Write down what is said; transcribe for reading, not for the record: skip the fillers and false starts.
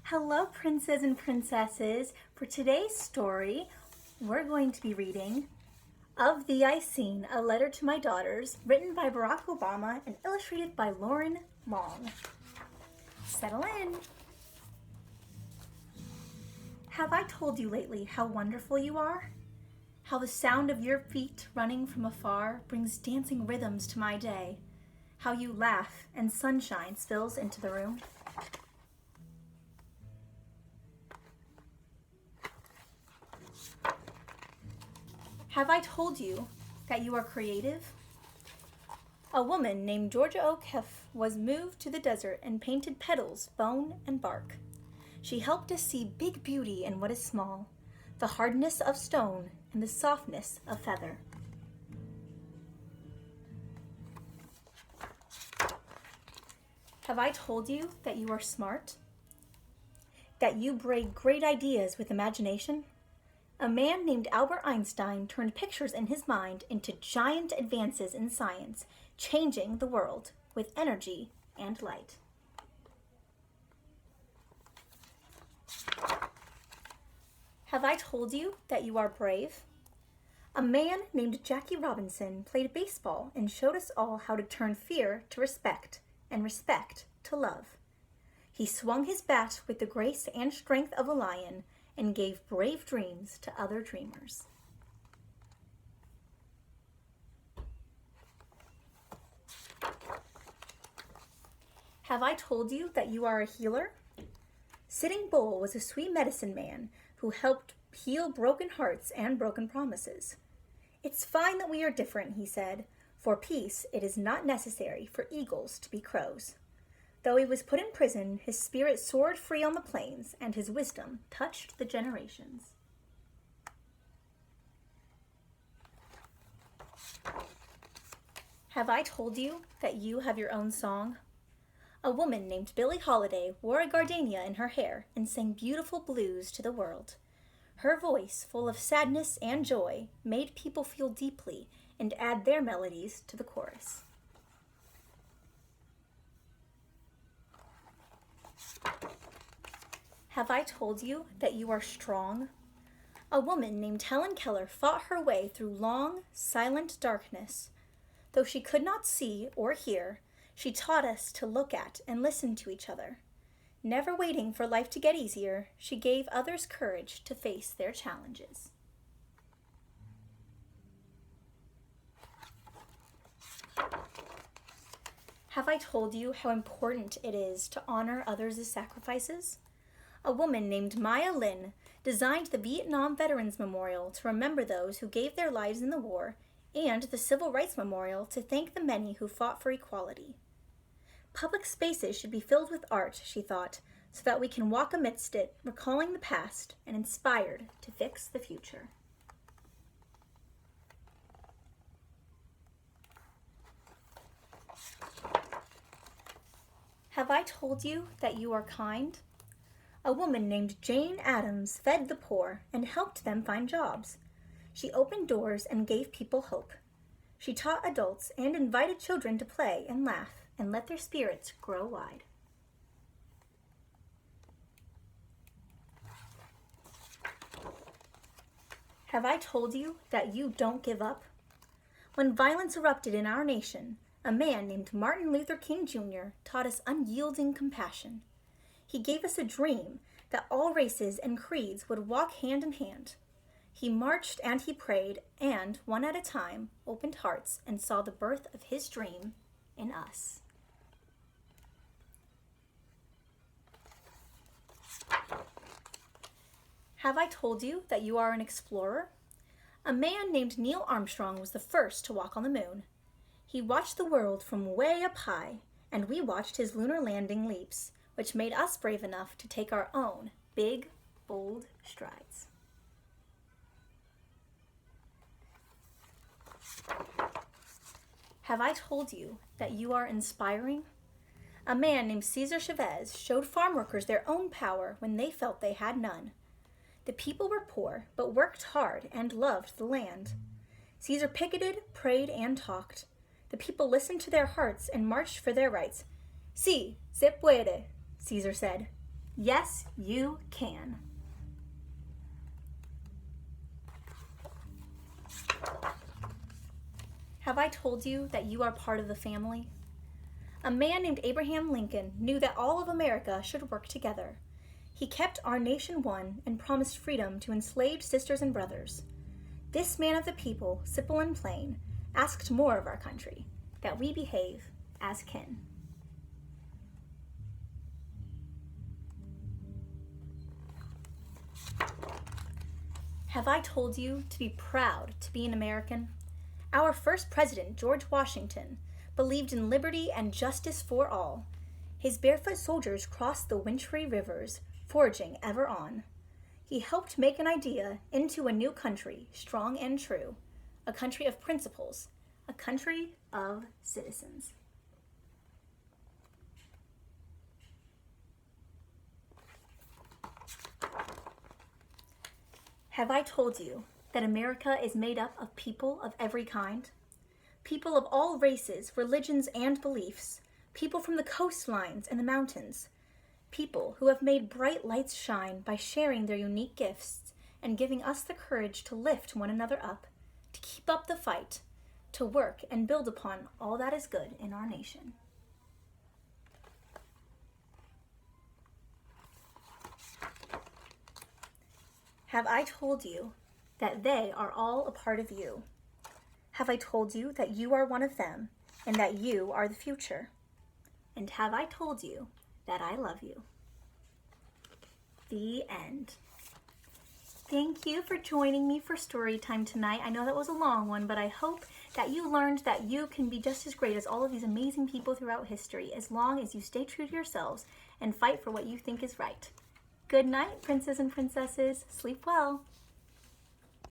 Hello, princes and princesses. For today's story, we're going to be reading Of Thee I Seen, A Letter to My Daughters, written by Barack Obama and illustrated by Lauren Long. Settle in. Have I told you lately how wonderful you are? How the sound of your feet running from afar brings dancing rhythms to my day? How you laugh and sunshine spills into the room? Have I told you that you are creative? A woman named Georgia O'Keeffe was moved to the desert and painted petals, bone, and bark. She helped us see big beauty in what is small, the hardness of stone and the softness of feather. Have I told you that you are smart? That you braid great ideas with imagination? A man named Albert Einstein turned pictures in his mind into giant advances in science, changing the world with energy and light. Have I told you that you are brave? A man named Jackie Robinson played baseball and showed us all how to turn fear to respect and respect to love. He swung his bat with the grace and strength of a lion and gave brave dreams to other dreamers. Have I told you that you are a healer? Sitting Bull was a sweet medicine man who helped heal broken hearts and broken promises. It's fine that we are different, he said. For peace, it is not necessary for eagles to be crows. Though he was put in prison, his spirit soared free on the plains, and his wisdom touched the generations. Have I told you that you have your own song? A woman named Billie Holiday wore a gardenia in her hair and sang beautiful blues to the world. Her voice, full of sadness and joy, made people feel deeply and add their melodies to the chorus. Have I told you that you are strong? A woman named Helen Keller fought her way through long, silent darkness. Though she could not see or hear, she taught us to look at and listen to each other. Never waiting for life to get easier, she gave others courage to face their challenges. Have I told you how important it is to honor others' sacrifices? A woman named Maya Lin designed the Vietnam Veterans Memorial to remember those who gave their lives in the war, and the Civil Rights Memorial to thank the many who fought for equality. Public spaces should be filled with art, she thought, so that we can walk amidst it, recalling the past and inspired to fix the future. Have I told you that you are kind? A woman named Jane Addams fed the poor and helped them find jobs. She opened doors and gave people hope. She taught adults and invited children to play and laugh and let their spirits grow wide. Have I told you that you don't give up? When violence erupted in our nation, a man named Martin Luther King Jr. taught us unyielding compassion. He gave us a dream that all races and creeds would walk hand in hand. He marched and he prayed and, one at a time, opened hearts and saw the birth of his dream in us. Have I told you that you are an explorer? A man named Neil Armstrong was the first to walk on the moon. He watched the world from way up high, and we watched his lunar landing leaps, which made us brave enough to take our own big, bold strides. Have I told you that you are inspiring? A man named Cesar Chavez showed farm workers their own power when they felt they had none. The people were poor, but worked hard and loved the land. Cesar picketed, prayed, and talked. The people listened to their hearts and marched for their rights. Si, se puede, Cesar said. Yes, you can. Have I told you that you are part of the family? A man named Abraham Lincoln knew that all of America should work together. He kept our nation one and promised freedom to enslaved sisters and brothers. This man of the people, simple and plain, asked more of our country, that we behave as kin. Have I told you to be proud to be an American? Our first president, George Washington, believed in liberty and justice for all. His barefoot soldiers crossed the wintry rivers, forging ever on. He helped make an idea into a new country, strong and true, a country of principles, a country of citizens. Have I told you that America is made up of people of every kind? People of all races, religions, and beliefs. People from the coastlines and the mountains. People who have made bright lights shine by sharing their unique gifts and giving us the courage to lift one another up, to keep up the fight, to work and build upon all that is good in our nation. Have I told you that they are all a part of you? Have I told you that you are one of them and that you are the future? And have I told you that I love you? The end. Thank you for joining me for story time tonight. I know that was a long one, but I hope that you learned that you can be just as great as all of these amazing people throughout history as long as you stay true to yourselves and fight for what you think is right. Good night, princes and princesses. Sleep well.